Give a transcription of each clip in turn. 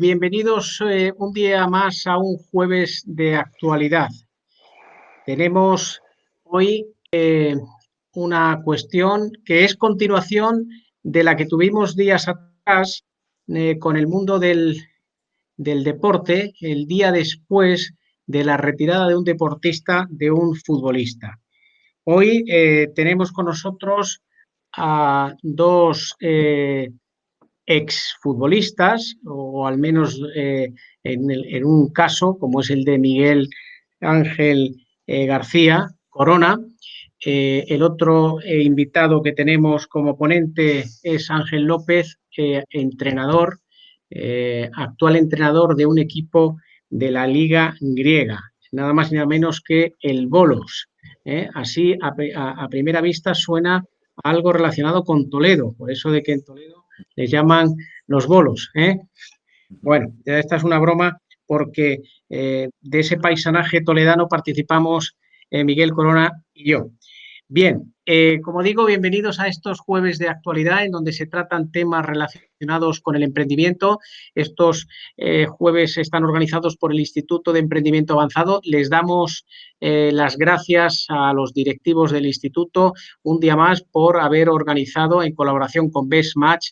Bienvenidos un día más a un jueves de actualidad. Tenemos hoy una cuestión que es continuación de la que tuvimos días atrás con el mundo del deporte, el día después de la retirada de un deportista, de un futbolista. Hoy tenemos con nosotros a dos exfutbolistas, o al menos en un caso, como es el de Miguel Ángel García Corona. El otro invitado que tenemos como ponente es Ángel López, entrenador, actual entrenador de un equipo de la Liga griega, nada más y nada menos que el Bolos. Así, a primera vista, suena algo relacionado con Toledo, por eso de que en Toledo les llaman los bolos. Bueno, esta es una broma porque de ese paisanaje toledano participamos Miguel Corona y yo. Bien, como digo, bienvenidos a estos jueves de actualidad en donde se tratan temas relacionados con el emprendimiento. Estos jueves están organizados por el Instituto de Emprendimiento Avanzado. Les damos las gracias a los directivos del instituto un día más por haber organizado en colaboración con Best Match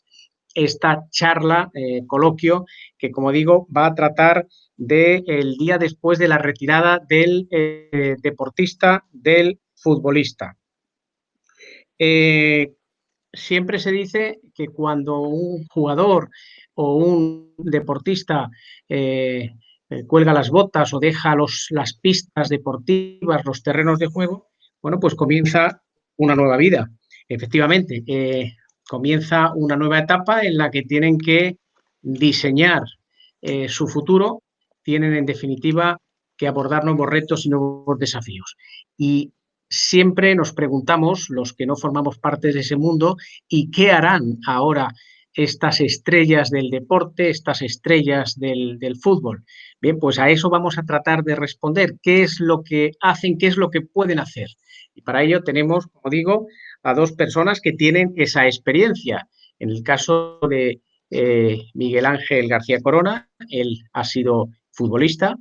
esta charla, coloquio, que como digo va a tratar del día después de la retirada del deportista, del futbolista. Siempre se dice que cuando un jugador o un deportista cuelga las botas o deja las pistas deportivas, los terrenos de juego, bueno, pues comienza una nueva vida. Efectivamente, comienza una nueva etapa en la que tienen que diseñar su futuro, tienen en definitiva que abordar nuevos retos y nuevos desafíos. Y siempre nos preguntamos, los que no formamos parte de ese mundo, ¿y qué harán ahora estas estrellas del deporte, estas estrellas del fútbol? Bien, pues a eso vamos a tratar de responder. ¿Qué es lo que hacen? ¿Qué es lo que pueden hacer? Y para ello tenemos, como digo, a dos personas que tienen esa experiencia. En el caso de Miguel Ángel García Corona, él ha sido futbolista,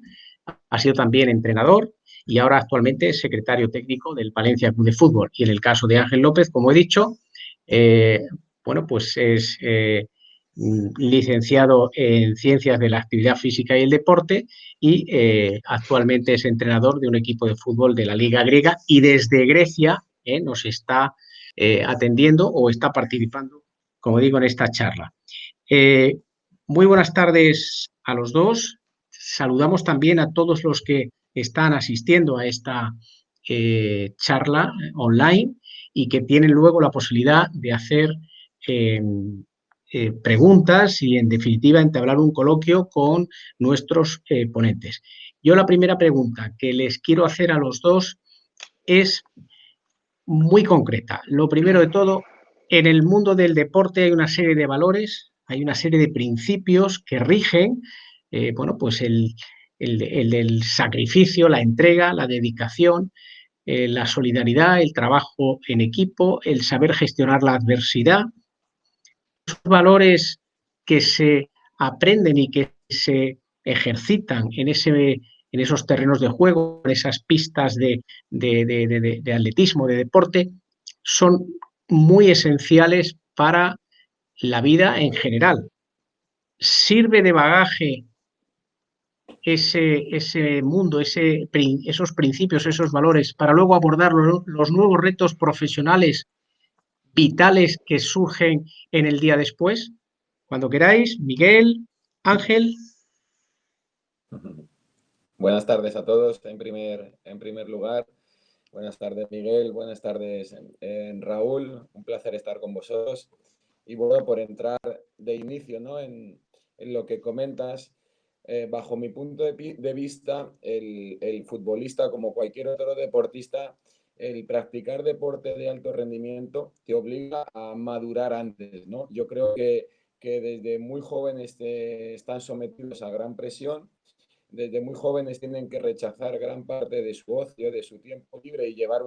ha sido también entrenador y ahora actualmente es secretario técnico del Palencia Club de Fútbol. Y en el caso de Ángel López, como he dicho, bueno, pues es licenciado en Ciencias de la Actividad Física y el Deporte y actualmente es entrenador de un equipo de fútbol de la Liga griega y desde Grecia nos está atendiendo o está participando, como digo, en esta charla. Muy buenas tardes a los dos. Saludamos también a todos los que están asistiendo a esta charla online y que tienen luego la posibilidad de hacer preguntas y, en definitiva, entablar un coloquio con nuestros ponentes. Yo la primera pregunta que les quiero hacer a los dos es muy concreta. Lo primero de todo, en el mundo del deporte hay una serie de valores, hay una serie de principios que rigen, bueno, pues el sacrificio, la entrega, la dedicación, la solidaridad, el trabajo en equipo, el saber gestionar la adversidad. Esos valores que se aprenden y que se ejercitan en esos terrenos de juego, en esas pistas de atletismo, de deporte, son muy esenciales para la vida en general. Sirve de bagaje ese mundo, esos principios, esos valores, para luego abordar los nuevos retos profesionales vitales que surgen en el día después. Cuando queráis, Miguel, Ángel. Buenas tardes a todos, en primer lugar. Buenas tardes, Miguel. Buenas tardes, Raúl. Un placer estar con vosotros. Y bueno, por entrar de inicio, ¿no?, en lo que comentas, bajo mi punto de vista, el futbolista, como cualquier otro deportista, el practicar deporte de alto rendimiento te obliga a madurar antes, ¿no? Yo creo que desde muy jóvenes están sometidos a gran presión. Desde muy jóvenes tienen que rechazar gran parte de su ocio, de su tiempo libre y llevar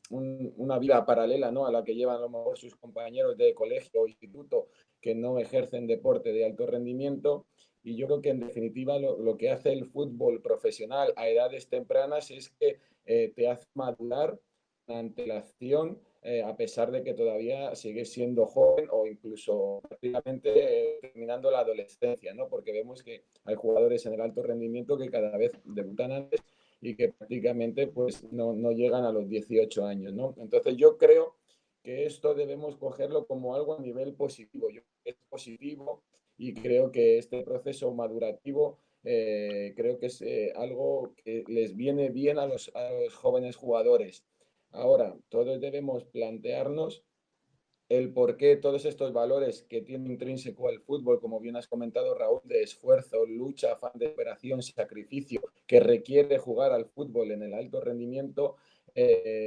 una vida paralela, ¿no?, a la que llevan a lo mejor sus compañeros de colegio o instituto que no ejercen deporte de alto rendimiento. Y yo creo que en definitiva lo que hace el fútbol profesional a edades tempranas es que te hace madurar ante la acción, a pesar de que todavía sigues siendo joven o incluso prácticamente terminando la adolescencia, ¿no? Porque vemos que hay jugadores en el alto rendimiento que cada vez debutan antes y que prácticamente pues no llegan a los 18 años, ¿no? Entonces yo creo que esto debemos cogerlo como algo a nivel positivo. Yo creo que es positivo y creo que este proceso madurativo creo que es algo que les viene bien a los jóvenes jugadores. Ahora, todos debemos plantearnos el por qué todos estos valores que tiene intrínseco el fútbol, como bien has comentado, Raúl, de esfuerzo, lucha, afán de operación, sacrificio, que requiere jugar al fútbol en el alto rendimiento,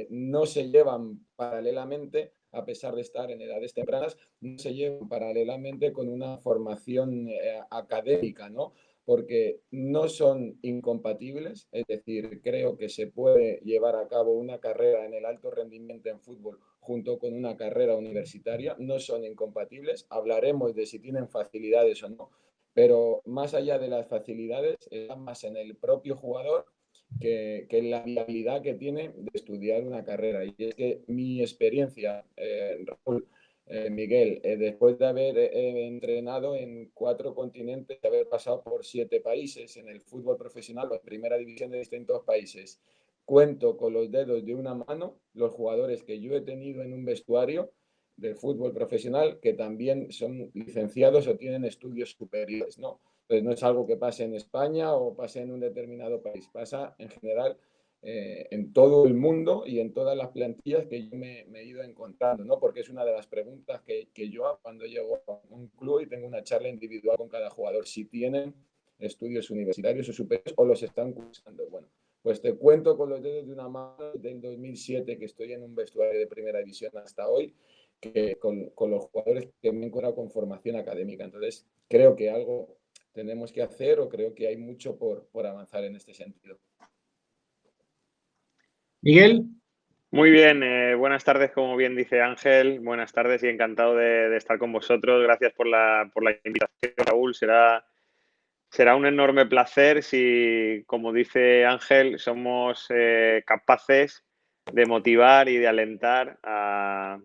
no se llevan paralelamente, a pesar de estar en edades tempranas, no se llevan paralelamente con una formación académica, ¿no? Porque no son incompatibles, es decir, creo que se puede llevar a cabo una carrera en el alto rendimiento en fútbol junto con una carrera universitaria, no son incompatibles, hablaremos de si tienen facilidades o no, pero más allá de las facilidades, está más en el propio jugador que la viabilidad que tiene de estudiar una carrera. Y es que mi experiencia, Raúl, Miguel, después de haber entrenado en 4 continentes, de haber pasado por 7 países en el fútbol profesional o en primera división de distintos países, cuento con los dedos de una mano los jugadores que yo he tenido en un vestuario del fútbol profesional que también son licenciados o tienen estudios superiores, ¿no? Entonces no es algo que pase en España o pase en un determinado país, pasa en general en todo el mundo y en todas las plantillas que yo me he ido encontrando, ¿no? Porque es una de las preguntas que yo hago cuando llego a un club y tengo una charla individual con cada jugador, si tienen estudios universitarios o superiores o los están cursando. Bueno, pues te cuento con los dedos de una mano del 2007 que estoy en un vestuario de primera división hasta hoy, que con los jugadores que me he encontrado con formación académica. Entonces, creo que algo tenemos que hacer o creo que hay mucho por avanzar en este sentido. Miguel, Muy bien, buenas tardes, como bien dice Ángel. Buenas tardes y encantado de estar con vosotros. Gracias por la invitación, Raúl. Será un enorme placer si, como dice Ángel, somos capaces de motivar y de alentar a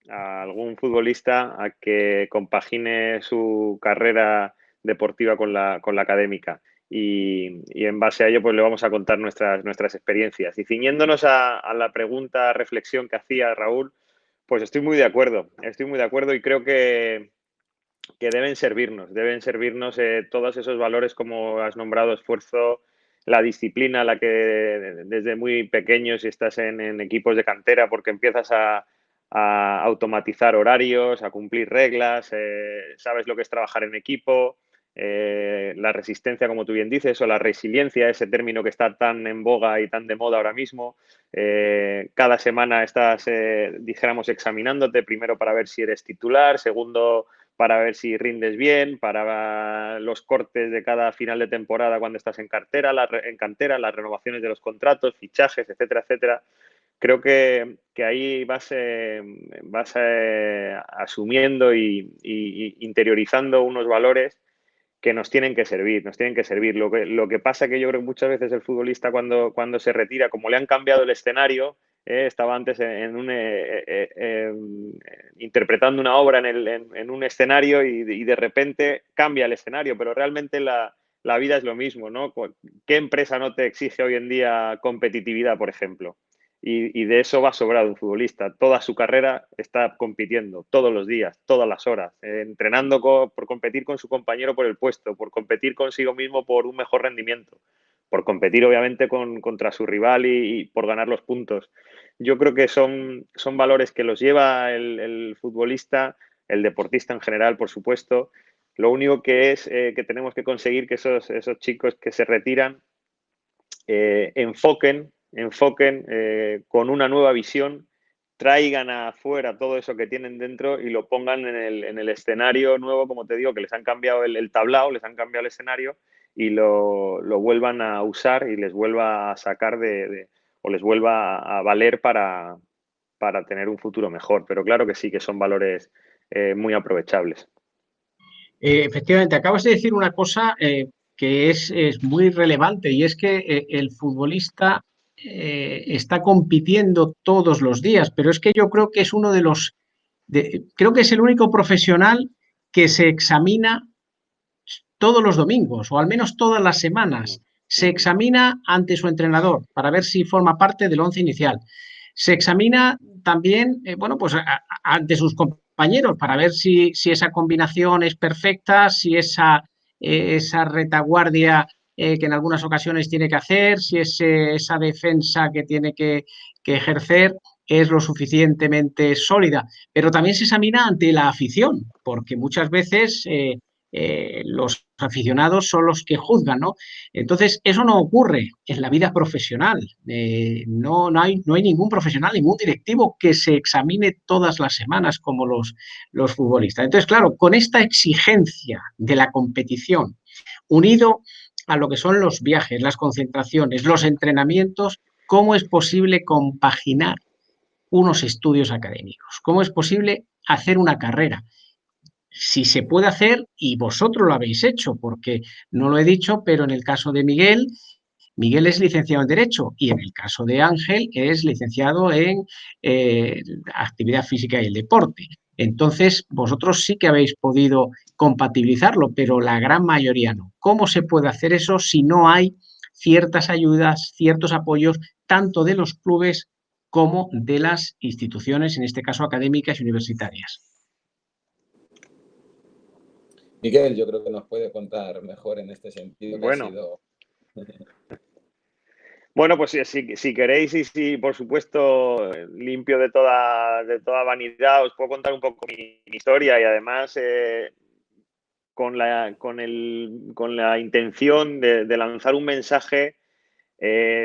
algún futbolista a que compagine su carrera deportiva con la académica. Y en base a ello, pues le vamos a contar nuestras experiencias. Y ciñéndonos a la pregunta, reflexión que hacía Raúl, pues estoy muy de acuerdo. Estoy muy de acuerdo y creo que deben servirnos todos esos valores como has nombrado, esfuerzo, la disciplina, la que desde muy pequeños si estás en equipos de cantera porque empiezas a automatizar horarios, a cumplir reglas, sabes lo que es trabajar en equipo, la resistencia, como tú bien dices, o la resiliencia, ese término que está tan en boga y tan de moda ahora mismo. Cada semana estás, dijéramos, examinándote, primero para ver si eres titular, segundo para ver si rindes bien, para los cortes de cada final de temporada cuando estás en cantera, las renovaciones de los contratos, fichajes, etcétera, etcétera. Creo que ahí vas asumiendo y interiorizando unos valores que nos tienen que servir, nos tienen que servir. Lo que pasa que yo creo que muchas veces el futbolista cuando se retira, como le han cambiado el escenario, estaba antes interpretando una obra en un escenario y de repente cambia el escenario, pero realmente la vida es lo mismo, ¿no? ¿Qué empresa no te exige hoy en día competitividad, por ejemplo? Y de eso va sobrado un futbolista. Toda su carrera está compitiendo, todos los días, todas las horas, entrenando por competir con su compañero por el puesto, por competir consigo mismo por un mejor rendimiento, por competir obviamente contra su rival y por ganar los puntos. Yo creo que son valores que los lleva el futbolista, el deportista en general, por supuesto. Lo único que es que tenemos que conseguir que esos chicos que se retiran enfoquen con una nueva visión, traigan afuera todo eso que tienen dentro y lo pongan en el escenario nuevo, como te digo, que les han cambiado el tablao, les han cambiado el escenario y lo vuelvan a usar y les vuelva a sacar o les vuelva a valer para tener un futuro mejor. Pero claro que sí, que son valores muy aprovechables. Efectivamente, acabas de decir una cosa que es muy relevante y es que el futbolista está compitiendo todos los días, pero es que yo creo que es uno de creo que es el único profesional que se examina todos los domingos o al menos todas las semanas. Se examina ante su entrenador para ver si forma parte del once inicial. Se examina también, bueno, pues ante sus compañeros para ver si esa combinación es perfecta, si esa retaguardia que en algunas ocasiones tiene que hacer, si esa defensa que tiene que ejercer es lo suficientemente sólida. Pero también se examina ante la afición, porque muchas veces los aficionados son los que juzgan, ¿no? Entonces, eso no ocurre en la vida profesional. No hay ningún profesional, ningún directivo que se examine todas las semanas como los futbolistas. Entonces, claro, con esta exigencia de la competición, unido a lo que son los viajes, las concentraciones, los entrenamientos, ¿cómo es posible compaginar unos estudios académicos? ¿Cómo es posible hacer una carrera? Si se puede hacer, y vosotros lo habéis hecho, porque no lo he dicho, pero en el caso de Miguel, Miguel es licenciado en Derecho y en el caso de Ángel es licenciado en Actividad Física y el Deporte. Entonces, vosotros sí que habéis podido compatibilizarlo, pero la gran mayoría no. ¿Cómo se puede hacer eso si no hay ciertas ayudas, ciertos apoyos, tanto de los clubes como de las instituciones, en este caso académicas y universitarias? Miguel, yo creo que nos puede contar mejor en este sentido, que ha Bueno, sido... bueno, pues si queréis y si por supuesto limpio de toda vanidad, os puedo contar un poco mi historia y además con la intención de lanzar un mensaje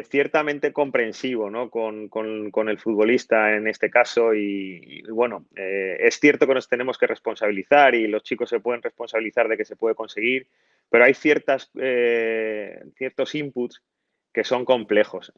ciertamente comprensivo, ¿no? Con el futbolista en este caso y bueno, es cierto que nos tenemos que responsabilizar y los chicos se pueden responsabilizar de que se puede conseguir, pero hay ciertos inputs que son complejos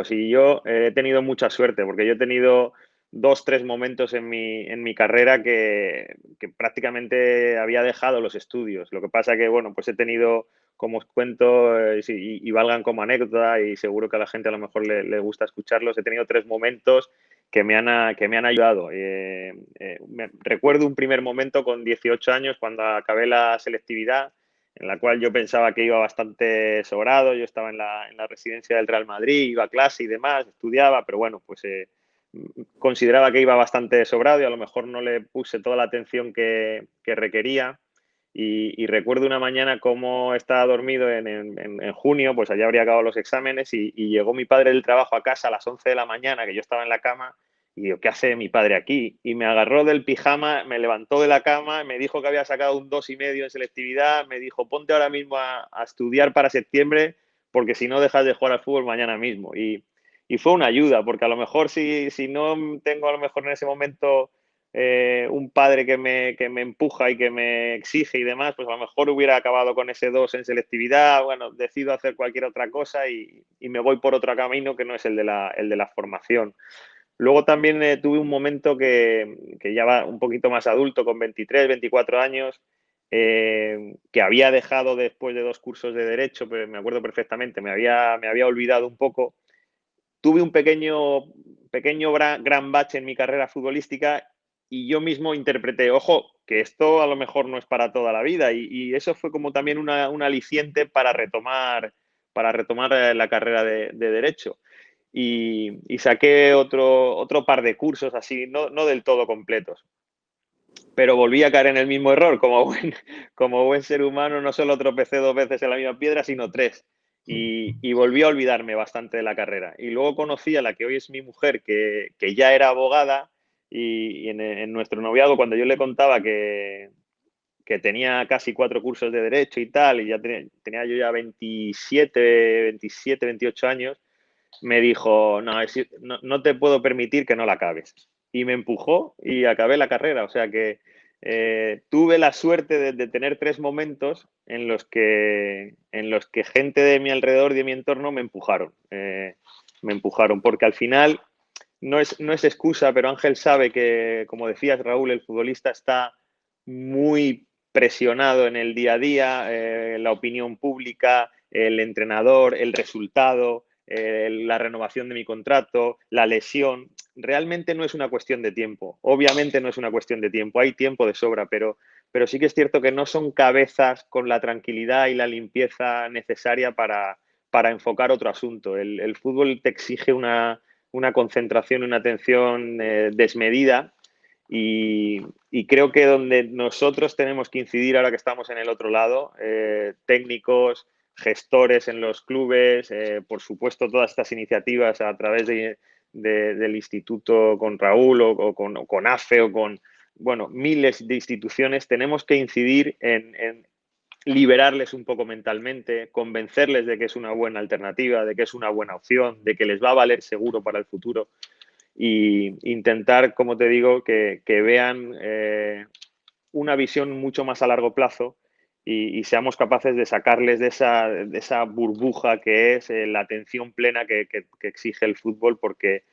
y yo he tenido mucha suerte porque yo he tenido dos, tres momentos en mi carrera que prácticamente había dejado los estudios. Lo que pasa que, bueno, pues he tenido, como os cuento, y valgan como anécdota, y seguro que a la gente a lo mejor le gusta escucharlos, he tenido tres momentos que me han ayudado. Recuerdo un primer momento con 18 años cuando acabé la selectividad, en la cual yo pensaba que iba bastante sobrado. Yo estaba en la residencia del Real Madrid, iba a clase y demás, estudiaba, pero bueno, pues consideraba que iba bastante sobrado y a lo mejor no le puse toda la atención que requería. Y recuerdo una mañana cómo estaba dormido en junio, pues allá habría acabado los exámenes y llegó mi padre del trabajo a casa a las 11 de la mañana, que yo estaba en la cama, y digo, ¿qué hace mi padre aquí? Y me agarró del pijama, me levantó de la cama, me dijo que había sacado un 2,5 en selectividad, me dijo, ponte ahora mismo a estudiar para septiembre, porque si no dejas de jugar al fútbol mañana mismo. Y fue una ayuda, porque a lo mejor si no tengo a lo mejor en ese momento un padre que me empuja y que me exige y demás, pues a lo mejor hubiera acabado con ese 2 en selectividad. Bueno, decido hacer cualquier otra cosa y me voy por otro camino que no es el de la formación. Luego también tuve un momento que ya va un poquito más adulto, con 23, 24 años, que había dejado después de 2 cursos de Derecho, pero me acuerdo perfectamente, me había olvidado un poco. Tuve un pequeño gran bache en mi carrera futbolística y yo mismo interpreté, ojo, que esto a lo mejor no es para toda la vida. Y eso fue como también un aliciente para retomar la carrera de Derecho. Y saqué otro par de cursos así, no del todo completos. Pero volví a caer en el mismo error. Como buen ser humano, no solo tropecé 2 veces en la misma piedra, sino 3. Y volví a olvidarme bastante de la carrera. Y luego conocí a la que hoy es mi mujer, que ya era abogada, y en nuestro noviazgo, cuando yo le contaba que tenía casi 4 cursos de Derecho y tal, y ya tenía yo ya 27, 28 años, me dijo, no te puedo permitir que no la acabes. Y me empujó y acabé la carrera. O sea que tuve la suerte de tener 3 momentos en los que gente de mi alrededor y de mi entorno me empujaron. Porque al final no es excusa, pero Ángel sabe que, como decías, Raúl, el futbolista está muy presionado en el día a día, la opinión pública, el entrenador, el resultado, la renovación de mi contrato, la lesión. Realmente no es una cuestión de tiempo. Obviamente no es una cuestión de tiempo. Hay tiempo de sobra, pero sí que es cierto que no son cabezas con la tranquilidad y la limpieza necesaria para enfocar otro asunto. El fútbol te exige una concentración, una atención desmedida y creo que donde nosotros tenemos que incidir ahora que estamos en el otro lado, técnicos, gestores en los clubes, por supuesto todas estas iniciativas a través del instituto con Raúl o con AFE o con, bueno, miles de instituciones, tenemos que incidir en liberarles un poco mentalmente, convencerles de que es una buena alternativa, de que es una buena opción, de que les va a valer seguro para el futuro y intentar, como te digo, que vean una visión mucho más a largo plazo y seamos capaces de sacarles de esa burbuja que es la atención plena que exige el fútbol, porque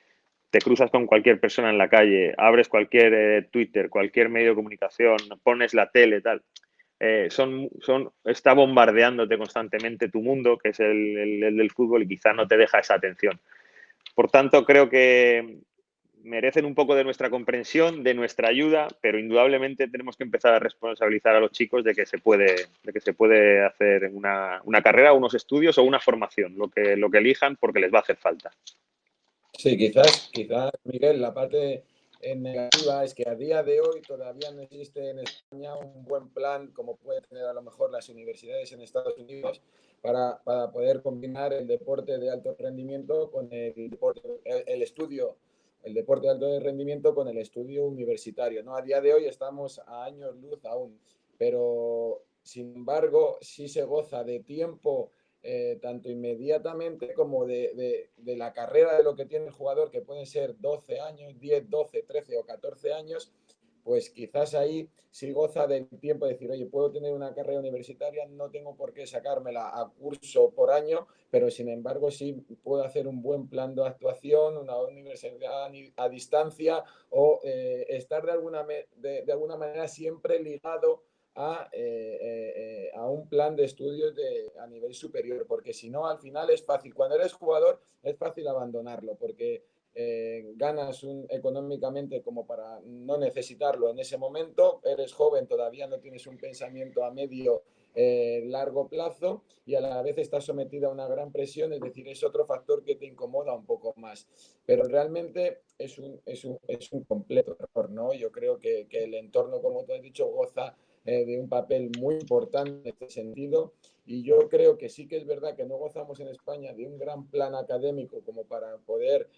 te cruzas con cualquier persona en la calle, abres cualquier Twitter, cualquier medio de comunicación, pones la tele, tal. Está bombardeándote constantemente tu mundo, que es el del fútbol, y quizás no te deja esa atención. Por tanto, creo que merecen un poco de nuestra comprensión, de nuestra ayuda, pero indudablemente tenemos que empezar a responsabilizar a los chicos de que se puede hacer una carrera, unos estudios o una formación, lo que elijan, porque les va a hacer falta. Sí, quizás, Miguel, la parte negativa es que a día de hoy todavía no existe en España un buen plan, como pueden tener a lo mejor las universidades en Estados Unidos, para poder combinar el deporte de alto rendimiento con el estudio, el deporte de alto rendimiento con el estudio universitario, ¿no? A día de hoy estamos a años luz aún, pero sin embargo sí se goza de tiempo, tanto inmediatamente como de la carrera de lo que tiene el jugador, que pueden ser 12 años, 10, 12, 13 o 14 años, pues quizás ahí sí goza del tiempo de decir, oye, puedo tener una carrera universitaria, no tengo por qué sacármela a curso por año, pero sin embargo sí puedo hacer un buen plan de actuación, una universidad a distancia o estar de alguna manera siempre ligado a un plan de estudios a nivel superior, porque si no, al final es fácil. Cuando eres jugador es fácil abandonarlo, porque ganas económicamente como para no necesitarlo en ese momento, eres joven, todavía no tienes un pensamiento a medio largo plazo y a la vez estás sometido a una gran presión, es decir, es otro factor que te incomoda un poco más. Pero realmente es un completo error, ¿no? Yo creo que el entorno, como tú has dicho, goza de un papel muy importante en este sentido, y yo creo que sí que es verdad que no gozamos en España de un gran plan académico como para poder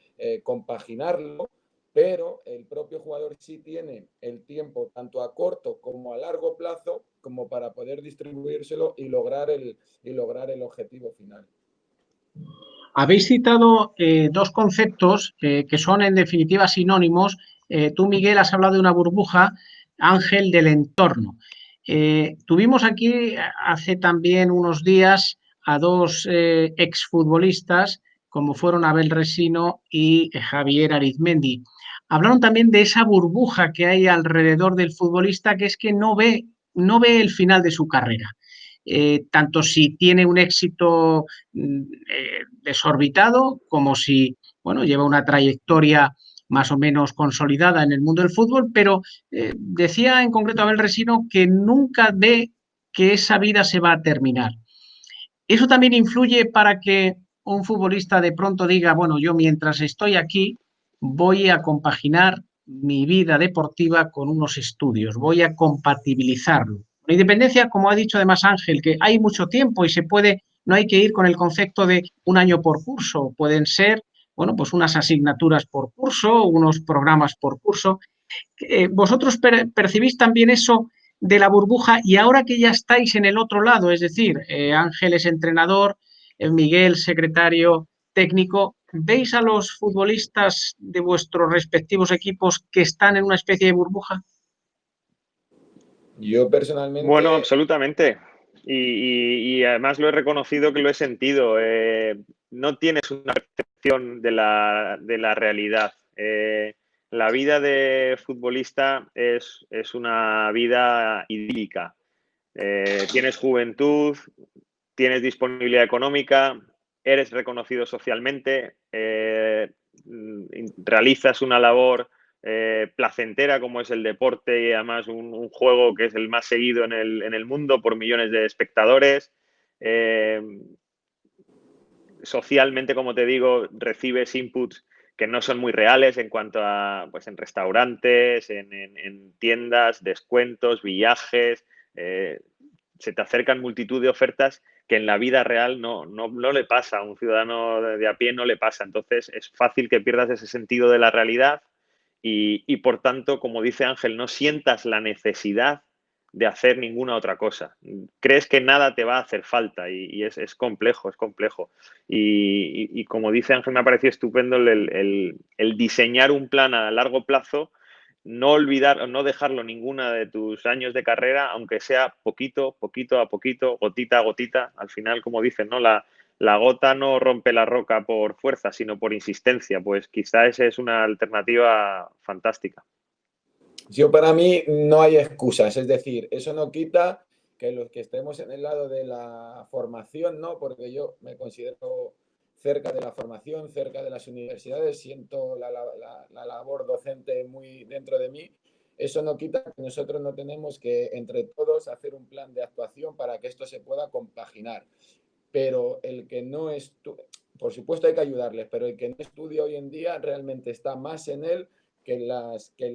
compaginarlo, pero el propio jugador sí tiene el tiempo tanto a corto como a largo plazo como para poder distribuírselo y lograr el objetivo final. Habéis citado dos conceptos que son en definitiva sinónimos. Tú, Miguel, has hablado de una burbuja, Ángel, del entorno. Tuvimos aquí hace también unos días a dos exfutbolistas, como fueron Abel Resino y Javier Arizmendi. Hablaron también de esa burbuja que hay alrededor del futbolista, que es que no ve el final de su carrera. Tanto si tiene un éxito desorbitado como si, bueno, lleva una trayectoria más o menos consolidada en el mundo del fútbol, pero decía en concreto Abel Resino que nunca ve que esa vida se va a terminar. Eso también influye para que un futbolista de pronto diga, bueno, yo mientras estoy aquí voy a compaginar mi vida deportiva con unos estudios, voy a compatibilizarlo. La independencia, como ha dicho además Ángel, que hay mucho tiempo y se puede, no hay que ir con el concepto de un año por curso, pueden ser, bueno, pues unas asignaturas por curso, unos programas por curso. ¿Vosotros percibís también eso de la burbuja y ahora que ya estáis en el otro lado, es decir, Ángel es entrenador, Miguel secretario técnico, ¿veis a los futbolistas de vuestros respectivos equipos que están en una especie de burbuja? Yo personalmente... Bueno, absolutamente. Y además lo he reconocido, que lo he sentido. No tienes una percepción de la realidad. La vida de futbolista es una vida idílica. tienes juventud, tienes disponibilidad económica, eres reconocido socialmente, realizas una labor placentera como es el deporte y además un juego que es el más seguido en el mundo por millones de espectadores. Socialmente, como te digo, recibes inputs que no son muy reales en cuanto a, pues, en restaurantes, en tiendas, descuentos, viajes. Se te acercan multitud de ofertas que en la vida real no le pasa, a un ciudadano de a pie no le pasa. Entonces, es fácil que pierdas ese sentido de la realidad y por tanto, como dice Ángel, no sientas la necesidad de hacer ninguna otra cosa. Crees que nada te va a hacer falta y es complejo, es complejo. Y como dice Ángel, me ha parecido estupendo el diseñar un plan a largo plazo, no olvidar o no dejarlo ninguna de tus años de carrera, aunque sea poquito, poquito a poquito, gotita a gotita. Al final, como dicen, ¿no? La gota no rompe la roca por fuerza, sino por insistencia. Pues quizá esa es una alternativa fantástica. Yo, para mí, no hay excusas, es decir, eso no quita que los que estemos en el lado de la formación, ¿no? Porque yo me considero cerca de la formación, cerca de las universidades, siento la labor docente muy dentro de mí. Eso no quita que nosotros no tenemos que, entre todos, hacer un plan de actuación para que esto se pueda compaginar. Pero el que no estudia, por supuesto hay que ayudarles, pero el que no estudia hoy en día realmente está más en él que en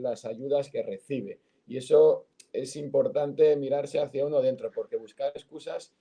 las ayudas que recibe. Y eso es importante mirarse hacia uno dentro, porque buscar excusas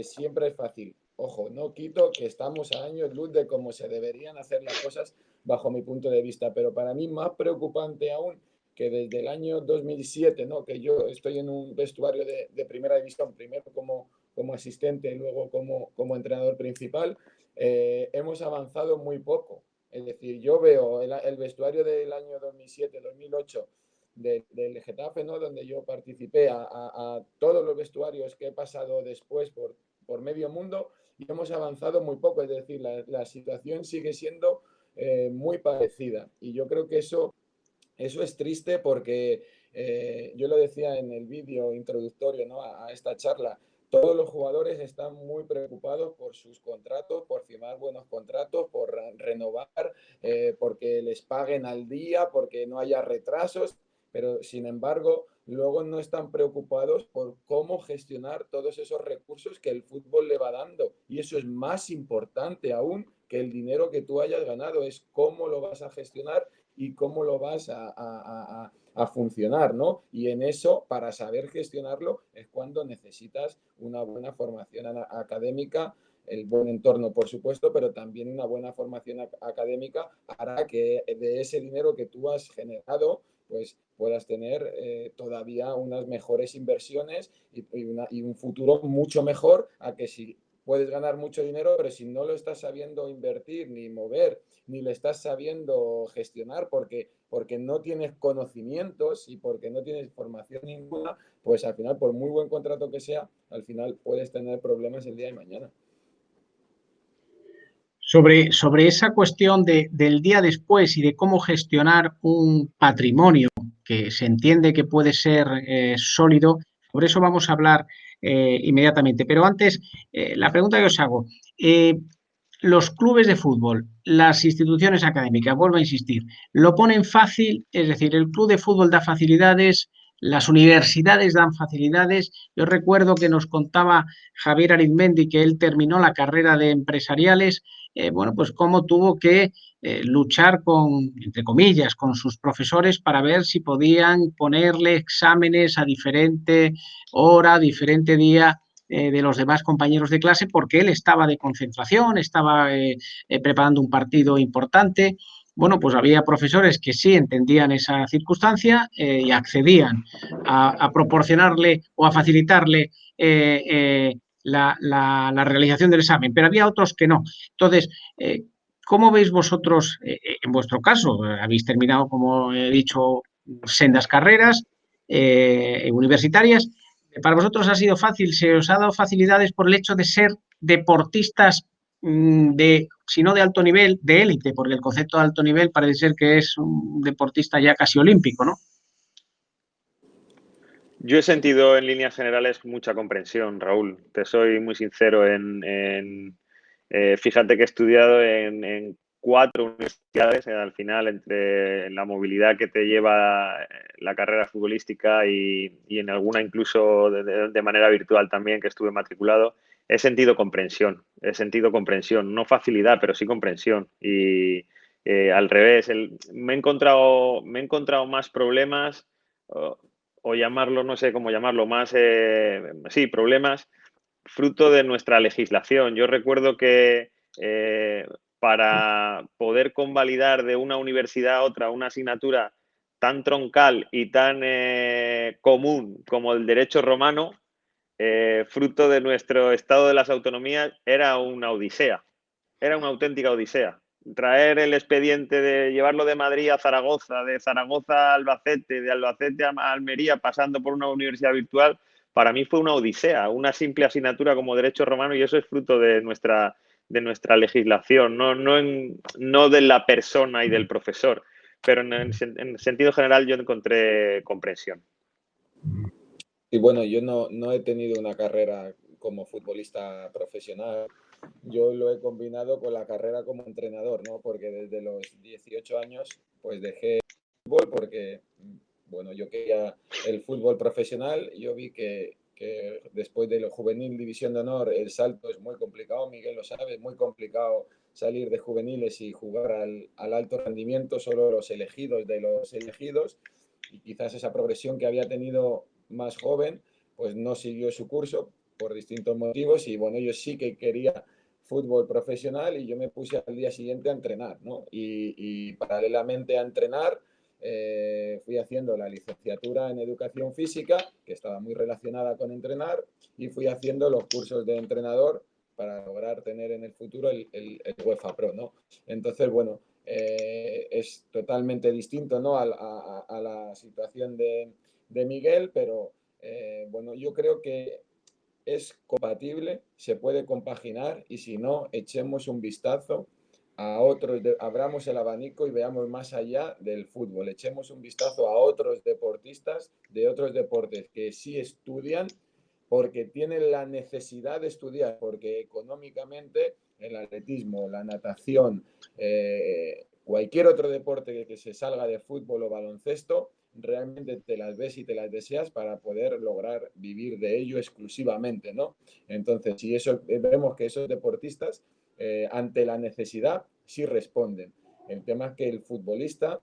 siempre es fácil. Ojo, no quito que estamos a años luz de cómo se deberían hacer las cosas bajo mi punto de vista, pero para mí más preocupante aún que desde el año 2007, ¿no? Que yo estoy en un vestuario de primera división, primero como asistente y luego como entrenador principal, hemos avanzado muy poco. Es decir, yo veo el vestuario del año 2007-2008 del Getafe, ¿no? Donde yo participé, a todos los vestuarios que he pasado después por medio mundo y hemos avanzado muy poco. Es decir, la situación sigue siendo muy parecida. Y yo creo que eso es triste porque yo lo decía en el vídeo introductorio, ¿no? a esta charla. Todos los jugadores están muy preocupados por sus contratos, por firmar buenos contratos, por renovar, porque les paguen al día, porque no haya retrasos, pero sin embargo luego no están preocupados por cómo gestionar todos esos recursos que el fútbol le va dando. Y eso es más importante aún que el dinero que tú hayas ganado, es cómo lo vas a gestionar y cómo lo vas a funcionar, ¿no? Y en eso, para saber gestionarlo, es cuando necesitas una buena formación académica, el buen entorno, por supuesto, pero también una buena formación académica hará que de ese dinero que tú has generado, pues puedas tener todavía unas mejores inversiones y un futuro mucho mejor a que si puedes ganar mucho dinero, pero si no lo estás sabiendo invertir ni mover, ni le estás sabiendo gestionar porque no tienes conocimientos y porque no tienes formación ninguna, pues al final, por muy buen contrato que sea, al final puedes tener problemas el día de mañana. Sobre esa cuestión del día después y de cómo gestionar un patrimonio que se entiende que puede ser sólido, sobre eso vamos a hablar inmediatamente. Pero antes, la pregunta que os hago, los clubes de fútbol, las instituciones académicas, vuelvo a insistir, lo ponen fácil, es decir, el club de fútbol da facilidades, las universidades dan facilidades. Yo recuerdo que nos contaba Javier Arizmendi que él terminó la carrera de empresariales, bueno, pues cómo tuvo que luchar con, entre comillas, con sus profesores para ver si podían ponerle exámenes a diferente hora, diferente día de los demás compañeros de clase porque él estaba de concentración, estaba preparando un partido importante. Bueno, pues había profesores que sí entendían esa circunstancia y accedían a proporcionarle o a facilitarle la realización del examen, pero había otros que no. Entonces, ¿cómo veis vosotros, en vuestro caso? Habéis terminado, como he dicho, sendas carreras universitarias. ¿Para vosotros ha sido fácil? ¿Se os ha dado facilidades por el hecho de ser deportistas si no de alto nivel, de élite? Porque el concepto de alto nivel parece ser que es un deportista ya casi olímpico, ¿no? Yo he sentido en líneas generales mucha comprensión, Raúl. Te soy muy sincero fíjate que he estudiado en 4 universidades, al final, entre la movilidad que te lleva la carrera futbolística y en alguna incluso de manera virtual también, que estuve matriculado, he sentido comprensión, no facilidad, pero sí comprensión. Y al revés, me he encontrado más problemas, o llamarlo, no sé cómo llamarlo, más, sí, problemas fruto de nuestra legislación. Yo recuerdo que para poder convalidar de una universidad a otra una asignatura tan troncal y tan común como el derecho romano, fruto de nuestro estado de las autonomías, era una odisea, era una auténtica odisea. Traer el expediente de llevarlo de Madrid a Zaragoza, de Zaragoza a Albacete, de Albacete a Almería, pasando por una universidad virtual, para mí fue una odisea, una simple asignatura como derecho romano, y eso es fruto de nuestra legislación, no de la persona y del profesor, pero en sentido general yo encontré comprensión. Y bueno, yo no he tenido una carrera como futbolista profesional. Yo lo he combinado con la carrera como entrenador, ¿no? Porque desde los 18 años pues dejé el fútbol porque, bueno, yo quería el fútbol profesional. Yo vi que después de la juvenil división de honor el salto es muy complicado, Miguel lo sabe, es muy complicado salir de juveniles y jugar al alto rendimiento, solo los elegidos de los elegidos, y quizás esa progresión que había tenido más joven pues no siguió su curso por distintos motivos, y bueno, yo sí que quería fútbol profesional y yo me puse al día siguiente a entrenar, ¿no? Y paralelamente a entrenar fui haciendo la licenciatura en educación física, que estaba muy relacionada con entrenar, y fui haciendo los cursos de entrenador para lograr tener en el futuro el UEFA Pro, ¿no? Entonces, bueno, es totalmente distinto, ¿no? a la situación de Miguel, pero bueno, yo creo que es compatible, se puede compaginar, y si no, echemos un vistazo a otros, abramos el abanico y veamos más allá del fútbol, echemos un vistazo a otros deportistas de otros deportes que sí estudian porque tienen la necesidad de estudiar, porque económicamente el atletismo, la natación, cualquier otro deporte que se salga de fútbol o baloncesto, realmente te las ves y te las deseas para poder lograr vivir de ello exclusivamente, ¿no? Entonces, si eso, vemos que esos deportistas, ante la necesidad, sí responden. El tema es que el futbolista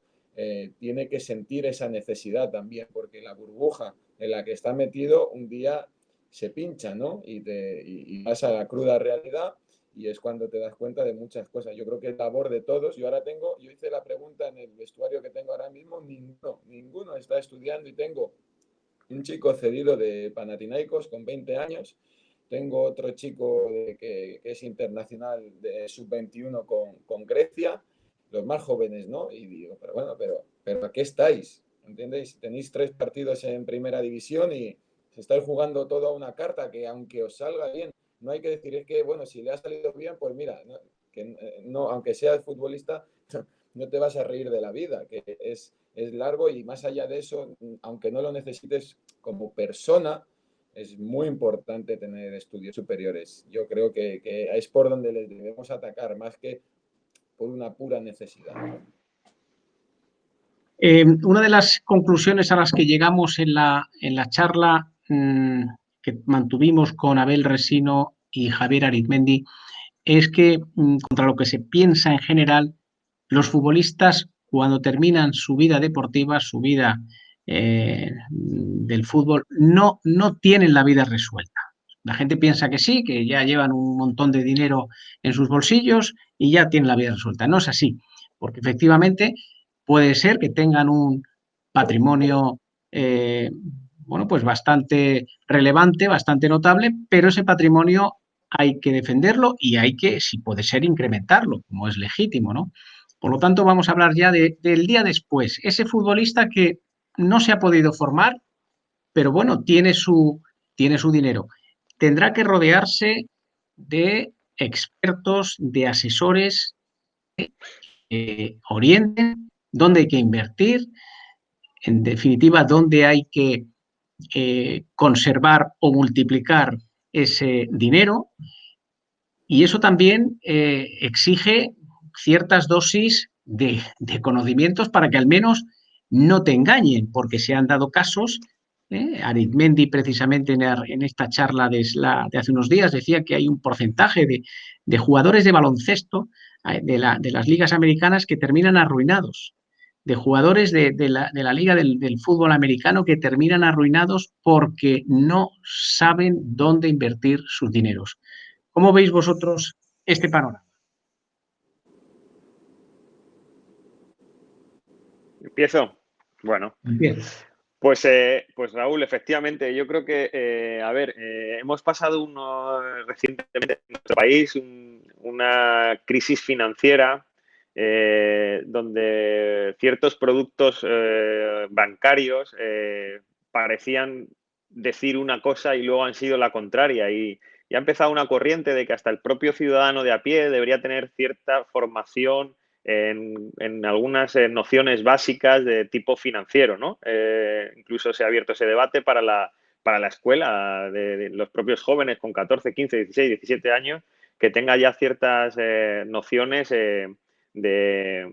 tiene que sentir esa necesidad también, porque la burbuja en la que está metido un día se pincha, ¿no? Y vas a la cruda realidad, y es cuando te das cuenta de muchas cosas. Yo creo que es labor de todos. Yo hice la pregunta en el vestuario que tengo ahora mismo, ninguno está estudiando, y tengo un chico cedido de Panathinaikos con 20 años, tengo otro chico que es internacional de sub-21 con Grecia, los más jóvenes, ¿no? Y digo, pero bueno, pero ¿a qué estáis? ¿Entendéis? Tenéis 3 partidos en primera división y se estáis jugando todo a una carta que, aunque os salga bien, no hay que decir, es que, bueno, si le ha salido bien, pues mira, no, que no, aunque seas futbolista, no te vas a reír de la vida, que es largo, y más allá de eso, aunque no lo necesites como persona, es muy importante tener estudios superiores. Yo creo que es por donde les debemos atacar, más que por una pura necesidad. Una de las conclusiones a las que llegamos en la charla que mantuvimos con Abel Resino y Javier Arizmendi es que, contra lo que se piensa en general, los futbolistas, cuando terminan su vida deportiva, su vida del fútbol, no tienen la vida resuelta. La gente piensa que sí, que ya llevan un montón de dinero en sus bolsillos y ya tienen la vida resuelta. No es así, porque efectivamente puede ser que tengan un patrimonio bueno, pues bastante relevante, bastante notable, pero ese patrimonio hay que defenderlo y hay que, si puede ser, incrementarlo, como es legítimo, ¿no? Por lo tanto, vamos a hablar ya del día después. Ese futbolista que no se ha podido formar, pero bueno, tiene su dinero. Tendrá que rodearse de expertos, de asesores que orienten dónde hay que invertir, en definitiva, dónde hay que conservar o multiplicar ese dinero, y eso también exige ciertas dosis de conocimientos para que al menos no te engañen, porque se han dado casos. Arizmendi, precisamente en esta charla de hace unos días, decía que hay un porcentaje de jugadores de baloncesto de las ligas americanas que terminan arruinados, de jugadores de la liga del fútbol americano que terminan arruinados porque no saben dónde invertir sus dineros. ¿Cómo veis vosotros este panorama? ¿Empiezo? Bueno. Empieza. Pues Raúl, efectivamente, yo creo que, hemos pasado recientemente en nuestro país una crisis financiera donde ciertos productos bancarios parecían decir una cosa y luego han sido la contraria, y ha empezado una corriente de que hasta el propio ciudadano de a pie debería tener cierta formación en algunas nociones básicas de tipo financiero, ¿no? Incluso se ha abierto ese debate para la escuela de los propios jóvenes con 14, 15, 16, 17 años, que tenga ya ciertas nociones de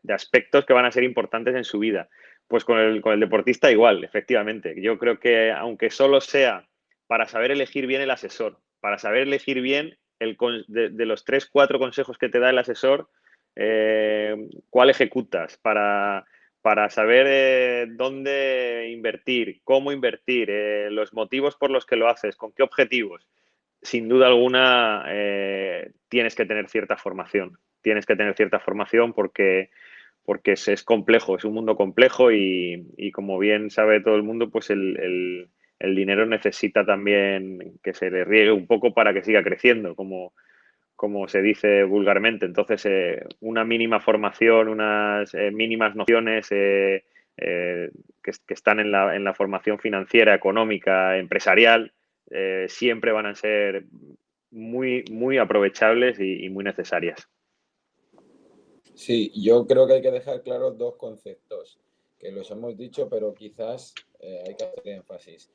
aspectos que van a ser importantes en su vida. Pues con el deportista igual, efectivamente. Yo creo que aunque solo sea para saber elegir bien el asesor, para saber elegir bien de los 3, 4 consejos que te da el asesor, cuál ejecutas para saber dónde invertir, cómo invertir, los motivos por los que lo haces, con qué objetivos. Sin duda alguna tienes que tener cierta formación. Tienes que tener cierta formación porque es complejo, es un mundo complejo y como bien sabe todo el mundo, pues el dinero necesita también que se le riegue un poco para que siga creciendo, como se dice vulgarmente. Entonces, una mínima formación, unas mínimas nociones que están en la formación financiera, económica, empresarial, siempre van a ser muy, muy aprovechables y muy necesarias. Sí, yo creo que hay que dejar claros dos conceptos, que los hemos dicho, pero quizás hay que hacer énfasis.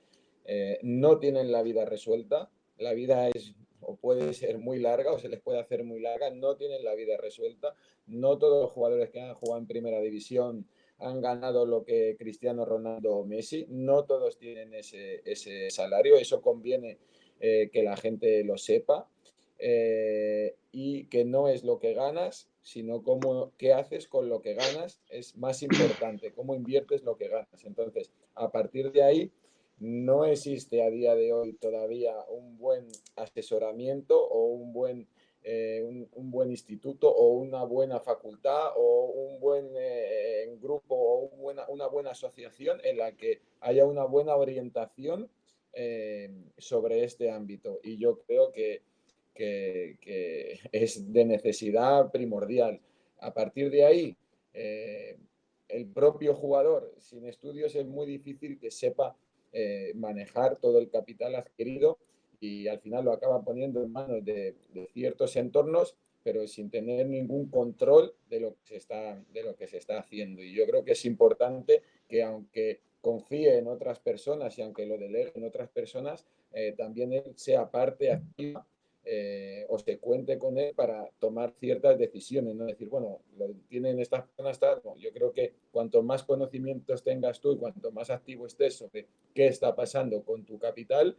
No tienen la vida resuelta, la vida es o puede ser muy larga o se les puede hacer muy larga, no tienen la vida resuelta, no todos los jugadores que han jugado en primera división han ganado lo que Cristiano Ronaldo o Messi, no todos tienen ese salario, eso conviene que la gente lo sepa. Y que no es lo que ganas, sino qué haces con lo que ganas es más importante, cómo inviertes lo que ganas. Entonces, a partir de ahí, no existe a día de hoy todavía un buen asesoramiento o un buen instituto o una buena facultad o un buen grupo o una buena asociación en la que haya una buena orientación sobre este ámbito. Y yo creo que es de necesidad primordial. A partir de ahí, el propio jugador sin estudios es muy difícil que sepa manejar todo el capital adquirido y al final lo acaba poniendo en manos de ciertos entornos, pero sin tener ningún control de lo que se está haciendo. Y yo creo que es importante que, aunque confíe en otras personas y aunque lo delegue en otras personas, también él sea parte activa o se cuente con él para tomar ciertas decisiones, no decir, bueno, lo tienen estas personas, tal. No, yo creo que cuanto más conocimientos tengas tú y cuanto más activo estés sobre qué está pasando con tu capital,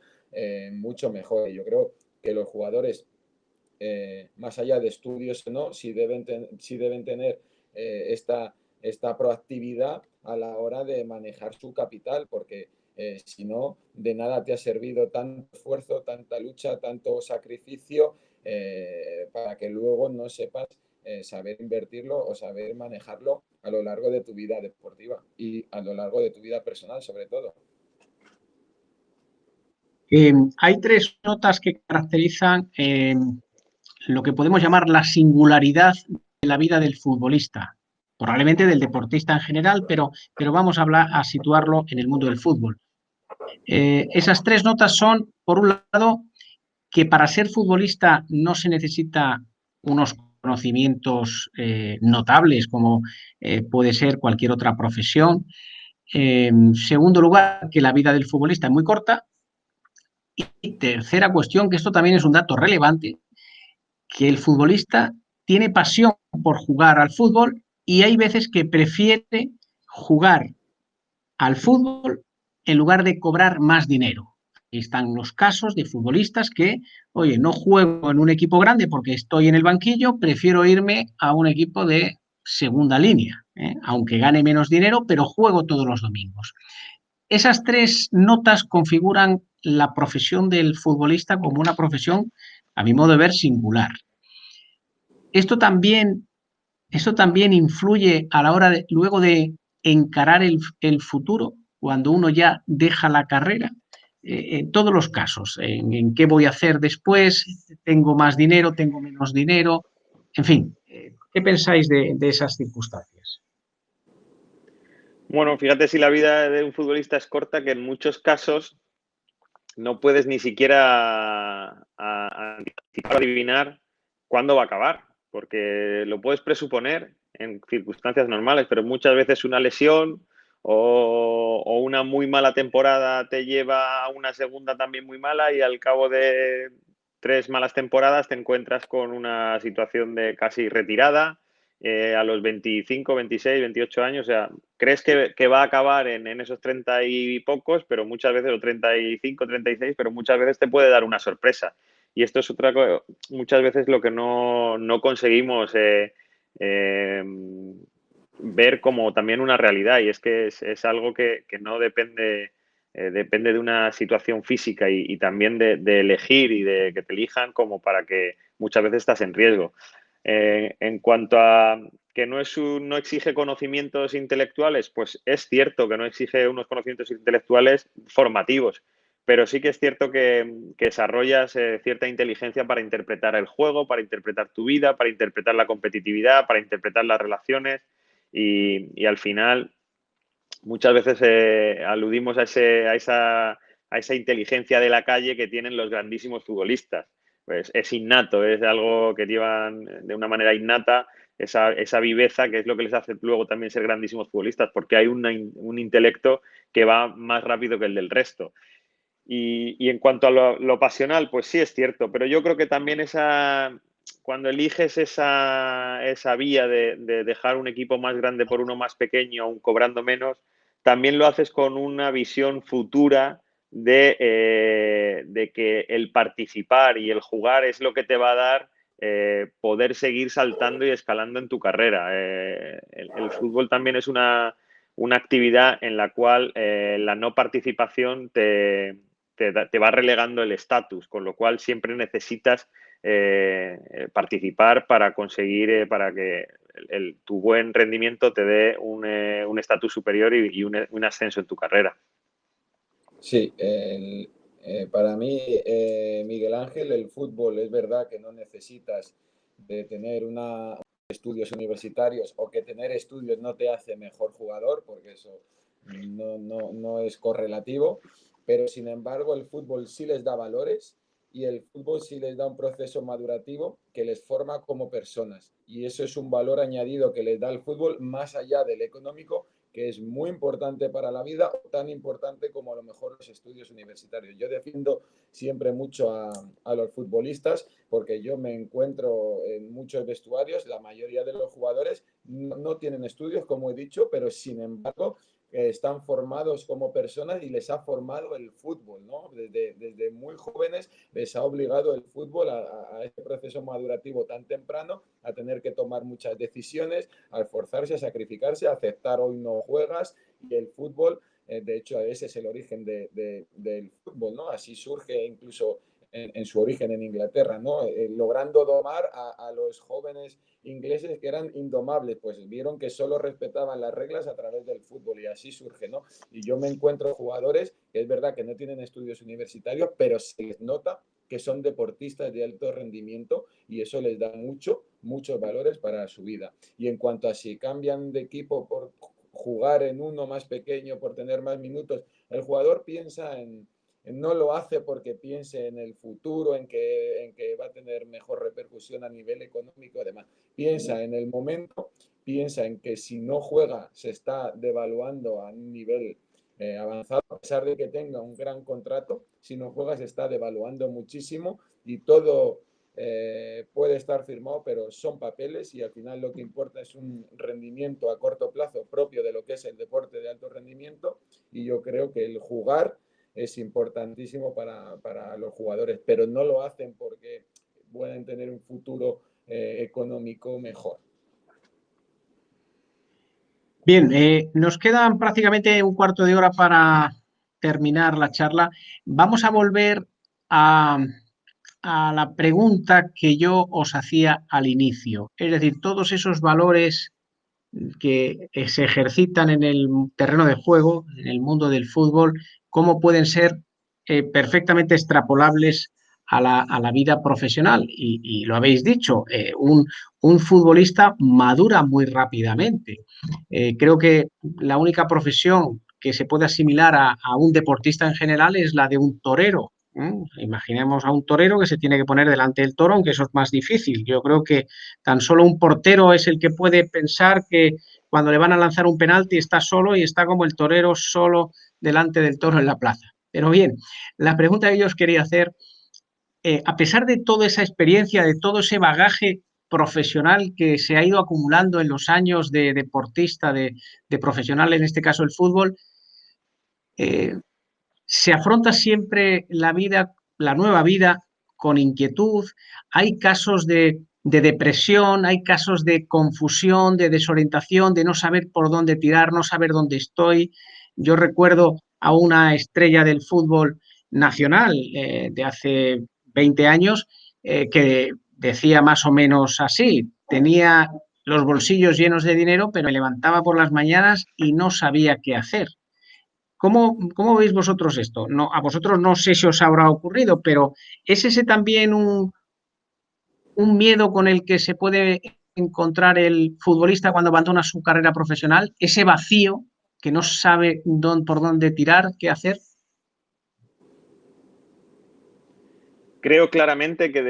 mucho mejor. Y yo creo que los jugadores, más allá de estudios o no, sí deben tener esta proactividad a la hora de manejar su capital, porque si no, de nada te ha servido tanto esfuerzo, tanta lucha, tanto sacrificio para que luego no sepas saber invertirlo o saber manejarlo a lo largo de tu vida deportiva y a lo largo de tu vida personal, sobre todo. Hay 3 notas que caracterizan lo que podemos llamar la singularidad de la vida del futbolista, probablemente del deportista en general, pero vamos a situarlo en el mundo del fútbol. Esas 3 notas son, por un lado, que para ser futbolista no se necesita unos conocimientos notables como puede ser cualquier otra profesión. En segundo lugar, que la vida del futbolista es muy corta. Y tercera cuestión, que esto también es un dato relevante, que el futbolista tiene pasión por jugar al fútbol y hay veces que prefiere jugar al fútbol en lugar de cobrar más dinero. Están los casos de futbolistas que, oye, no juego en un equipo grande porque estoy en el banquillo, prefiero irme a un equipo de segunda línea, aunque gane menos dinero, pero juego todos los domingos. Esas tres notas configuran la profesión del futbolista como una profesión, a mi modo de ver, singular. Esto también, esto también influye a la hora de, luego de encarar el futuro, cuando uno ya deja la carrera, en todos los casos, en qué voy a hacer después, tengo más dinero, tengo menos dinero, en fin, ¿qué pensáis de esas circunstancias? Bueno, fíjate si la vida de un futbolista es corta, que en muchos casos no puedes ni siquiera anticipar o adivinar cuándo va a acabar, porque lo puedes presuponer en circunstancias normales, pero muchas veces una lesión o una muy mala temporada te lleva a una segunda también muy mala y al cabo de 3 malas temporadas te encuentras con una situación de casi retirada a los 25, 26, 28 años. O sea, crees que va a acabar en esos 30 y pocos, pero muchas veces, o 35, 36, pero muchas veces te puede dar una sorpresa. Y esto es otra cosa, muchas veces lo que no conseguimos ver como también una realidad, y es que es algo que no depende, depende de una situación física y también de elegir y de que te elijan como para que muchas veces estás en riesgo. En cuanto a que no exige conocimientos intelectuales, pues es cierto que no exige unos conocimientos intelectuales formativos, pero sí que es cierto que desarrollas cierta inteligencia para interpretar el juego, para interpretar tu vida, para interpretar la competitividad, para interpretar las relaciones y al final muchas veces aludimos a esa inteligencia de la calle que tienen los grandísimos futbolistas. Pues es innato, es algo que llevan de una manera innata, esa viveza que es lo que les hace luego también ser grandísimos futbolistas, porque hay un intelecto que va más rápido que el del resto. Y en cuanto a lo pasional, pues sí es cierto, pero yo creo que también cuando eliges esa vía de dejar un equipo más grande por uno más pequeño, aun cobrando menos, también lo haces con una visión futura de que el participar y el jugar es lo que te va a dar poder seguir saltando y escalando en tu carrera. El fútbol también es una actividad en la cual la no participación te va relegando el estatus, con lo cual siempre necesitas participar para conseguir, para que tu buen rendimiento te dé un estatus superior y un ascenso en tu carrera. Sí, para mí, Miguel Ángel, el fútbol es verdad que no necesitas de tener estudios universitarios o que tener estudios no te hace mejor jugador, porque eso no es correlativo, pero sin embargo el fútbol sí les da valores y el fútbol sí les da un proceso madurativo que les forma como personas. Y eso es un valor añadido que les da el fútbol más allá del económico, que es muy importante para la vida, o tan importante como a lo mejor los estudios universitarios. Yo defiendo siempre mucho a los futbolistas porque yo me encuentro en muchos vestuarios, la mayoría de los jugadores no tienen estudios, como he dicho, pero sin embargo están formados como personas y les ha formado el fútbol, ¿no? Desde muy jóvenes les ha obligado el fútbol a este proceso madurativo tan temprano, a tener que tomar muchas decisiones, a esforzarse, a sacrificarse, a aceptar hoy no juegas, y el fútbol, de hecho, ese es el origen del fútbol, ¿no? Así surge incluso en su origen en Inglaterra, ¿no? Logrando domar a los jóvenes ingleses que eran indomables, pues vieron que solo respetaban las reglas a través del fútbol y así surge, ¿no? Y yo me encuentro jugadores que es verdad que no tienen estudios universitarios, pero se les nota que son deportistas de alto rendimiento y eso les da muchos valores para su vida. Y en cuanto a si cambian de equipo por jugar en uno más pequeño, por tener más minutos, el jugador piensa no lo hace porque piense en el futuro, en que va a tener mejor repercusión a nivel económico, además. Piensa en el momento, piensa en que si no juega se está devaluando a un nivel avanzado, a pesar de que tenga un gran contrato, si no juega se está devaluando muchísimo y todo puede estar firmado, pero son papeles y al final lo que importa es un rendimiento a corto plazo propio de lo que es el deporte de alto rendimiento, y yo creo que el jugar es importantísimo para los jugadores, pero no lo hacen porque pueden tener un futuro económico mejor. Bien, nos quedan prácticamente un cuarto de hora para terminar la charla. Vamos a volver a, a la pregunta que yo os hacía al inicio. Es decir, todos esos valores que se ejercitan en el terreno de juego, en el mundo del fútbol, cómo pueden ser perfectamente extrapolables a la vida profesional. Y lo habéis dicho, un futbolista madura muy rápidamente. Creo que la única profesión que se puede asimilar a un deportista en general es la de un torero. Imaginemos a un torero que se tiene que poner delante del toro, aunque eso es más difícil. Yo creo que tan solo un portero es el que puede pensar que cuando le van a lanzar un penalti está solo y está como el torero solo delante del toro en la plaza. Pero bien, la pregunta que yo os quería hacer, a pesar de toda esa experiencia, de todo ese bagaje profesional que se ha ido acumulando en los años de deportista, de profesional, en este caso el fútbol, eh, se afronta siempre la vida, la nueva vida, con inquietud. Hay casos de depresión, hay casos de confusión, de desorientación, de no saber por dónde tirar, no saber dónde estoy. Yo recuerdo a una estrella del fútbol nacional de hace 20 años que decía más o menos así: tenía los bolsillos llenos de dinero, pero me levantaba por las mañanas y no sabía qué hacer. ¿Cómo veis vosotros esto? No, a vosotros no sé si os habrá ocurrido, pero ¿es ese también un miedo con el que se puede encontrar el futbolista cuando abandona su carrera profesional? Ese vacío que no sabe por dónde tirar, qué hacer. Creo claramente que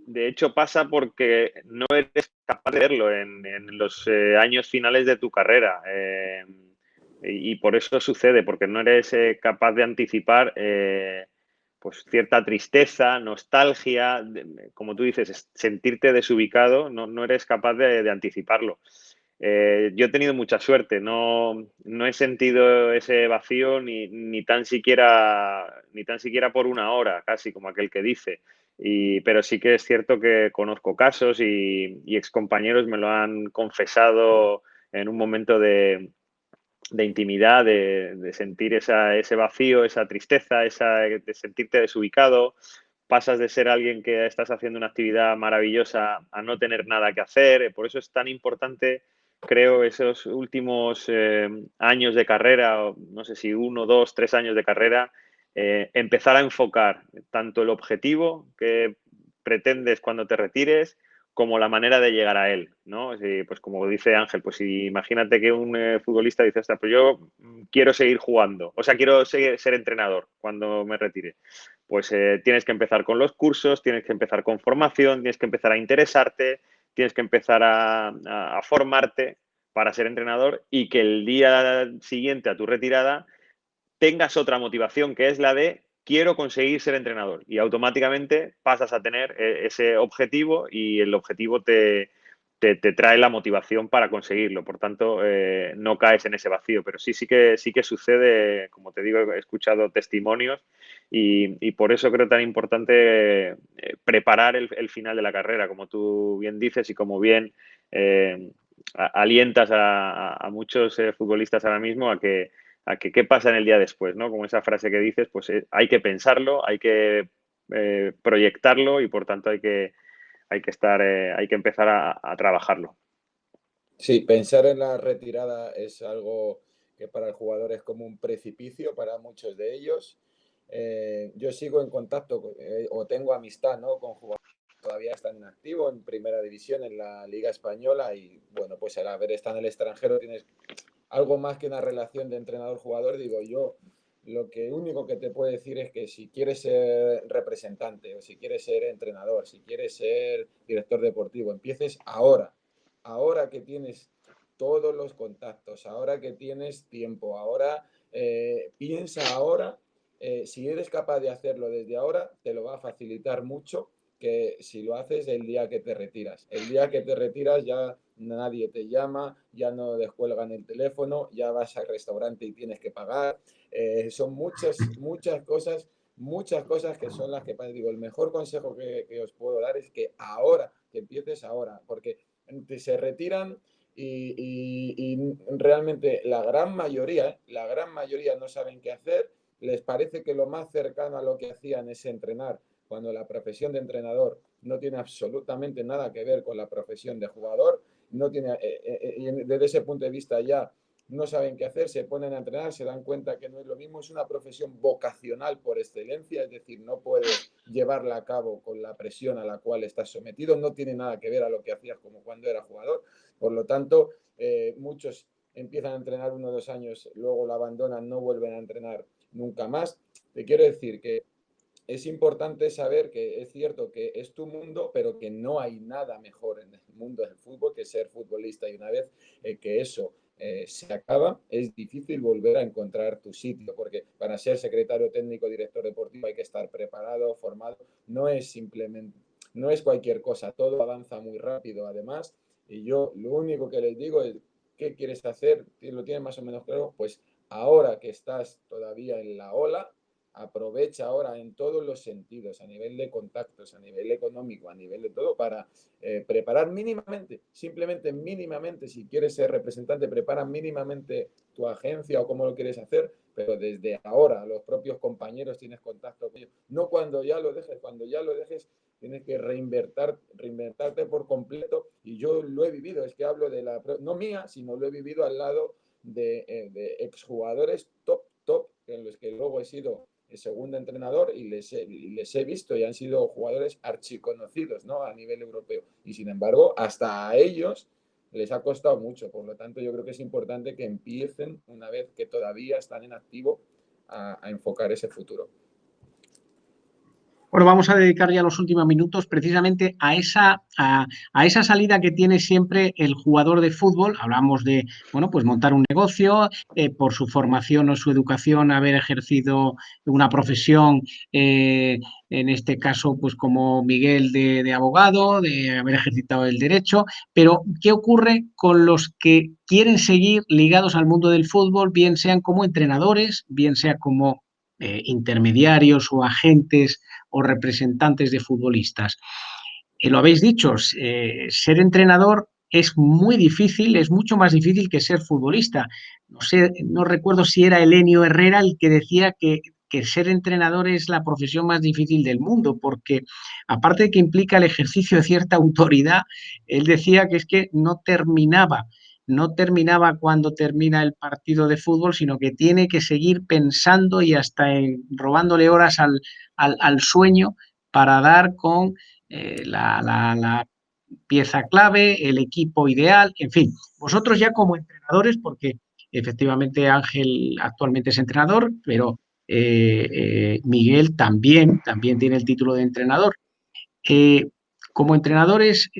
de hecho pasa porque no eres capaz de verlo en los años finales de tu carrera. Y por eso sucede, porque no eres capaz de anticipar pues cierta tristeza, nostalgia, como tú dices, sentirte desubicado, no eres capaz de anticiparlo. Yo he tenido mucha suerte, no he sentido ese vacío ni tan siquiera por una hora, casi como aquel que dice. Pero sí que es cierto que conozco casos y excompañeros me lo han confesado en un momento de intimidad, de sentir ese vacío, esa tristeza, de sentirte desubicado. Pasas de ser alguien que estás haciendo una actividad maravillosa a no tener nada que hacer. Por eso es tan importante, creo, esos últimos años de carrera, o no sé si 1, 2, 3 años de carrera, empezar a enfocar tanto el objetivo que pretendes cuando te retires, como la manera de llegar a él, ¿no? Pues como dice Ángel, pues si imagínate que un futbolista dice: "Ostras, pues yo quiero seguir jugando, o sea, quiero ser entrenador cuando me retire". Pues tienes que empezar con los cursos, tienes que empezar con formación, tienes que empezar a interesarte, tienes que empezar a formarte para ser entrenador, y que el día siguiente a tu retirada tengas otra motivación, que es la de quiero conseguir ser entrenador, y automáticamente pasas a tener ese objetivo, y el objetivo te trae la motivación para conseguirlo. Por tanto, no caes en ese vacío, pero sí que sucede. Como te digo, he escuchado testimonios y por eso creo tan importante preparar el final de la carrera, como tú bien dices y como bien alientas a muchos futbolistas ahora mismo a que qué pasa en el día después, ¿no? Como esa frase que dices, pues hay que pensarlo, hay que proyectarlo, y por tanto hay que empezar a trabajarlo. Sí, pensar en la retirada es algo que para el jugador es como un precipicio para muchos de ellos. Yo sigo en contacto o tengo amistad, ¿no?, con jugadores que todavía están en activo en primera división, en la Liga Española, y bueno, pues al haber estado en el extranjero tienes algo más que una relación de entrenador-jugador. Digo, yo lo que único que te puedo decir es que si quieres ser representante o si quieres ser entrenador, si quieres ser director deportivo, empieces ahora, ahora que tienes todos los contactos, ahora que tienes tiempo, ahora piensa ahora, si eres capaz de hacerlo desde ahora, te lo va a facilitar mucho que si lo haces el día que te retiras. El día que te retiras ya nadie te llama, ya no descuelgan el teléfono, ya vas al restaurante y tienes que pagar. Son muchas cosas que son las que digo, el mejor consejo que os puedo dar es que ahora, que empieces ahora, porque se retiran y realmente la gran mayoría no saben qué hacer, les parece que lo más cercano a lo que hacían es entrenar, cuando la profesión de entrenador no tiene absolutamente nada que ver con la profesión de jugador, no tiene, desde ese punto de vista ya no saben qué hacer, se ponen a entrenar, se dan cuenta que no es lo mismo, es una profesión vocacional por excelencia, es decir, no puedes llevarla a cabo con la presión a la cual estás sometido, no tiene nada que ver a lo que hacías como cuando era jugador, por lo tanto, muchos empiezan a entrenar 1 o 2 años, luego la abandonan, no vuelven a entrenar nunca más. Te quiero decir que es importante saber que es cierto que es tu mundo, pero que no hay nada mejor en el mundo del fútbol que ser futbolista. Y una vez que eso se acaba, es difícil volver a encontrar tu sitio, porque para ser secretario técnico, director deportivo hay que estar preparado, formado. No es simplemente, no es cualquier cosa, todo avanza muy rápido además. Y yo lo único que les digo es, ¿qué quieres hacer? ¿Lo tienes más o menos claro? Pues ahora que estás todavía en la ola, aprovecha ahora en todos los sentidos, a nivel de contactos, a nivel económico, a nivel de todo, para preparar mínimamente, simplemente mínimamente, si quieres ser representante, prepara mínimamente tu agencia o cómo lo quieres hacer, pero desde ahora los propios compañeros tienes contacto con ellos. No cuando ya lo dejes, cuando ya lo dejes tienes que reinventarte por completo y yo lo he vivido, es que hablo de la, no mía, sino lo he vivido al lado de exjugadores top, en los que luego he sido el segundo entrenador y les he visto y han sido jugadores archiconocidos, ¿no? A nivel europeo. Y sin embargo, hasta a ellos les ha costado mucho. Por lo tanto, yo creo que es importante que empiecen, una vez que todavía están en activo, a enfocar ese futuro. Bueno, vamos a dedicar ya los últimos minutos precisamente a esa salida que tiene siempre el jugador de fútbol. Hablamos de, bueno, pues montar un negocio, por su formación o su educación, haber ejercido una profesión, en este caso, pues como Miguel de abogado, de haber ejercitado el derecho. Pero, ¿qué ocurre con los que quieren seguir ligados al mundo del fútbol, bien sean como entrenadores, bien sea como intermediarios o agentes o representantes de futbolistas? Lo habéis dicho, ser entrenador es muy difícil, es mucho más difícil que ser futbolista. No sé, no recuerdo si era Elenio Herrera el que decía que ser entrenador es la profesión más difícil del mundo, porque aparte de que implica el ejercicio de cierta autoridad, él decía que es que no terminaba cuando termina el partido de fútbol, sino que tiene que seguir pensando y hasta robándole horas al sueño para dar con la pieza clave, el equipo ideal, en fin. Vosotros ya como entrenadores, porque efectivamente Ángel actualmente es entrenador, pero Miguel también tiene el título de entrenador. Eh, Como entrenadores,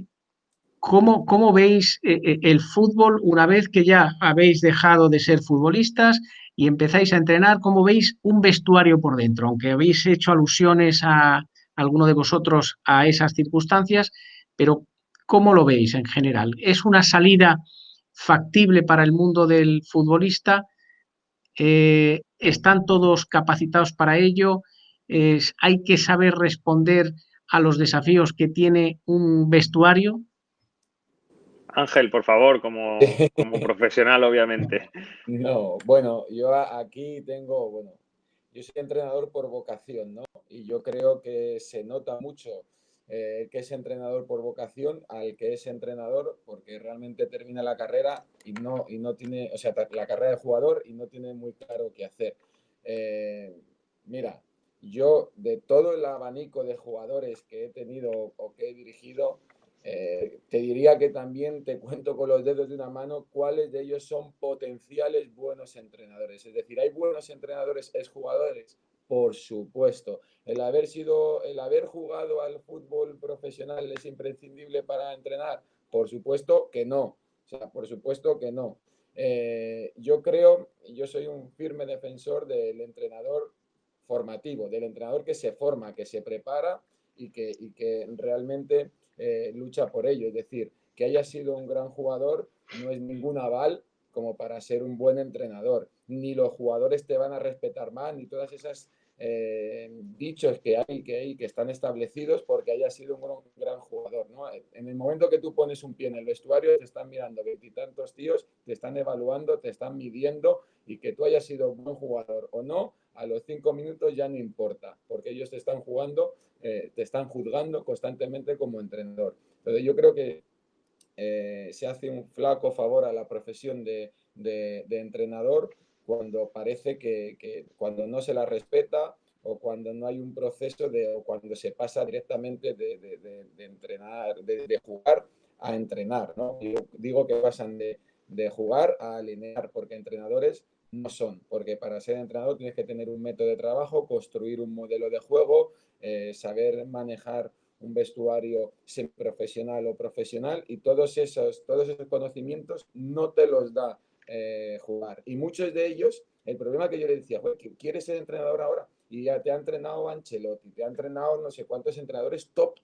¿cómo veis el fútbol una vez que ya habéis dejado de ser futbolistas y empezáis a entrenar? ¿Cómo veis un vestuario por dentro? Aunque habéis hecho alusiones a alguno de vosotros a esas circunstancias, pero ¿cómo lo veis en general? ¿Es una salida factible para el mundo del futbolista? ¿Están todos capacitados para ello? ¿Hay que saber responder a los desafíos que tiene un vestuario? Ángel, por favor, como profesional, obviamente. No, bueno, yo aquí tengo, bueno, yo soy entrenador por vocación, ¿no? Y yo creo que se nota mucho que es entrenador por vocación al que es entrenador porque realmente termina la carrera y no tiene, o sea, la carrera de jugador y no tiene muy claro qué hacer. Eh, Mira, yo de todo el abanico de jugadores que he tenido o que he dirigido, Te diría que también te cuento con los dedos de una mano cuáles de ellos son potenciales buenos entrenadores. Es decir, ¿hay buenos entrenadores exjugadores? Por supuesto. El haber jugado al fútbol profesional es imprescindible para entrenar. Por supuesto que no. O sea, por supuesto que no. Yo soy un firme defensor del entrenador formativo, del entrenador que se forma, que se prepara y que realmente lucha por ello. Es decir, que haya sido un gran jugador no es ningún aval como para ser un buen entrenador. Ni los jugadores te van a respetar más, ni todas esas dichos que hay que están establecidos porque haya sido un gran jugador, ¿no? En el momento que tú pones un pie en el vestuario, te están mirando veintitantos tíos, te están evaluando, te están midiendo, y que tú hayas sido un buen jugador o no, a los 5 minutos ya no importa, porque ellos te están te están juzgando constantemente como entrenador. Entonces yo creo que se hace un flaco favor a la profesión de entrenador cuando parece cuando no se la respeta, o cuando no hay un proceso o cuando se pasa directamente de entrenar, de jugar a entrenar, ¿no? Yo digo que pasan de jugar a alinear, porque entrenadores no son, porque para ser entrenador tienes que tener un método de trabajo, construir un modelo de juego, saber manejar un vestuario semiprofesional o profesional, y todos esos conocimientos no te los da jugar. Y muchos de ellos, el problema que yo le decía, ¿quieres ser entrenador ahora? Y ya te ha entrenado Ancelotti, te ha entrenado no sé cuántos entrenadores top.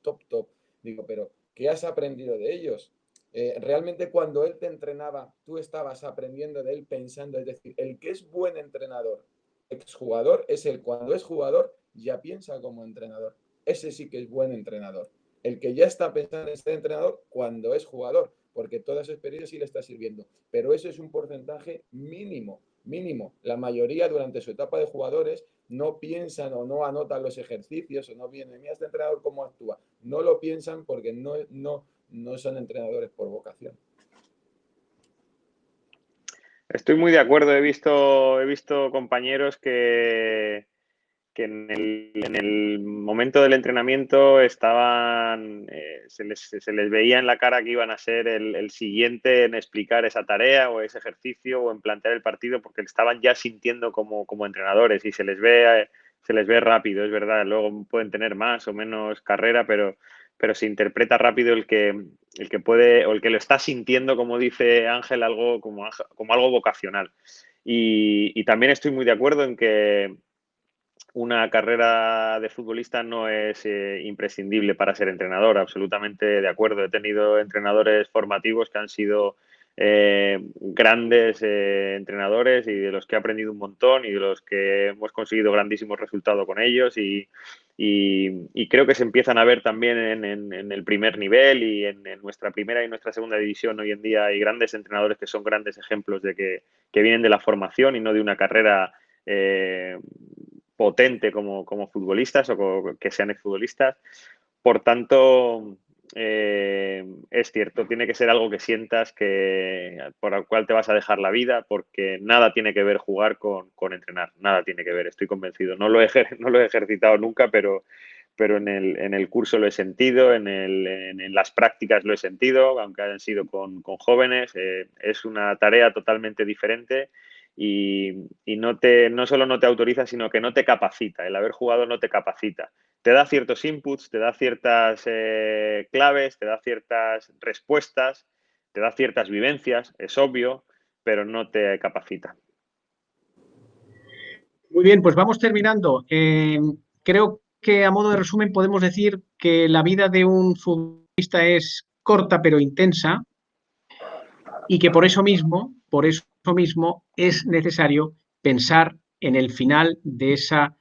Digo, pero ¿qué has aprendido de ellos? Realmente cuando él te entrenaba, tú estabas aprendiendo de él pensando, es decir, el que es buen entrenador, exjugador, es el cuando es jugador ya piensa como entrenador. Ese sí que es buen entrenador. El que ya está pensando en ser entrenador cuando es jugador, porque toda su experiencia sí le está sirviendo. Pero eso es un porcentaje mínimo. La mayoría durante su etapa de jugadores no piensan o no anotan los ejercicios o no vienen, mira este entrenador cómo actúa. No lo piensan porque no son entrenadores por vocación. Estoy muy de acuerdo. He visto compañeros que en el momento del entrenamiento estaban, se les veía en la cara que iban a ser el siguiente en explicar esa tarea o ese ejercicio o en plantear el partido, porque estaban ya sintiendo como entrenadores, y se les ve rápido, es verdad. Luego pueden tener más o menos carrera, pero se interpreta rápido el que puede, o el que lo está sintiendo, como dice Ángel, algo como algo vocacional. Y también estoy muy de acuerdo en que una carrera de futbolista no es imprescindible para ser entrenador. Absolutamente de acuerdo. He tenido entrenadores formativos que han sido grandes entrenadores, y de los que he aprendido un montón, y de los que hemos conseguido grandísimos resultados con ellos, y creo que se empiezan a ver también en el primer nivel y en nuestra primera y nuestra segunda división. Hoy en día hay grandes entrenadores que son grandes ejemplos de que vienen de la formación y no de una carrera potente como futbolistas, o que sean exfutbolistas. Por tanto, es cierto, tiene que ser algo que sientas, por el cual te vas a dejar la vida, porque nada tiene que ver jugar con entrenar, nada tiene que ver, estoy convencido. No lo he ejercitado nunca, pero en el curso lo he sentido, en las prácticas lo he sentido, aunque hayan sido con jóvenes. Es una tarea totalmente diferente, y no solo no te autoriza, sino que no te capacita. El haber jugado no te capacita. Te da ciertos inputs, te da ciertas claves, te da ciertas respuestas, te da ciertas vivencias, es obvio, pero no te capacita. Muy bien, pues vamos terminando. Creo que a modo de resumen podemos decir que la vida de un futbolista es corta pero intensa, y que por eso mismo es necesario pensar en el final de esa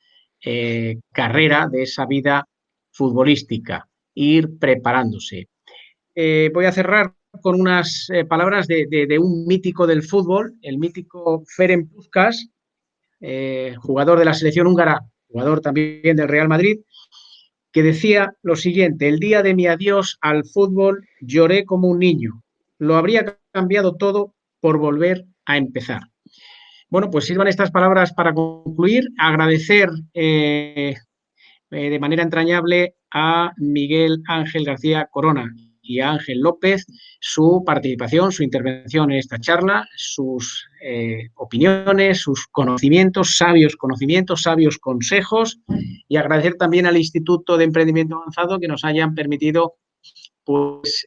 carrera, de esa vida futbolística, ir preparándose. Voy a cerrar con unas palabras de un mítico del fútbol, el mítico Ferenc Puskás, jugador de la selección húngara, jugador también del Real Madrid, que decía lo siguiente: el día de mi adiós al fútbol lloré como un niño, lo habría cambiado todo por volver a empezar. Bueno, pues sirvan estas palabras para concluir, agradecer de manera entrañable a Miguel Ángel García Corona y a Ángel López su participación, su intervención en esta charla, sus opiniones, sus conocimientos, sabios consejos, y agradecer también al Instituto de Emprendimiento Avanzado que nos hayan permitido pues,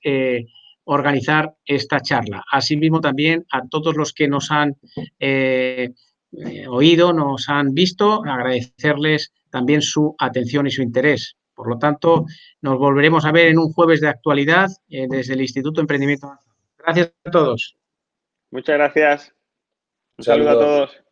organizar esta charla. Asimismo, también a todos los que nos han oído, nos han visto, agradecerles también su atención y su interés. Por lo tanto, nos volveremos a ver en un jueves de actualidad desde el Instituto de Emprendimiento Avanzado. Gracias a todos. Muchas gracias. Un saludo a todos.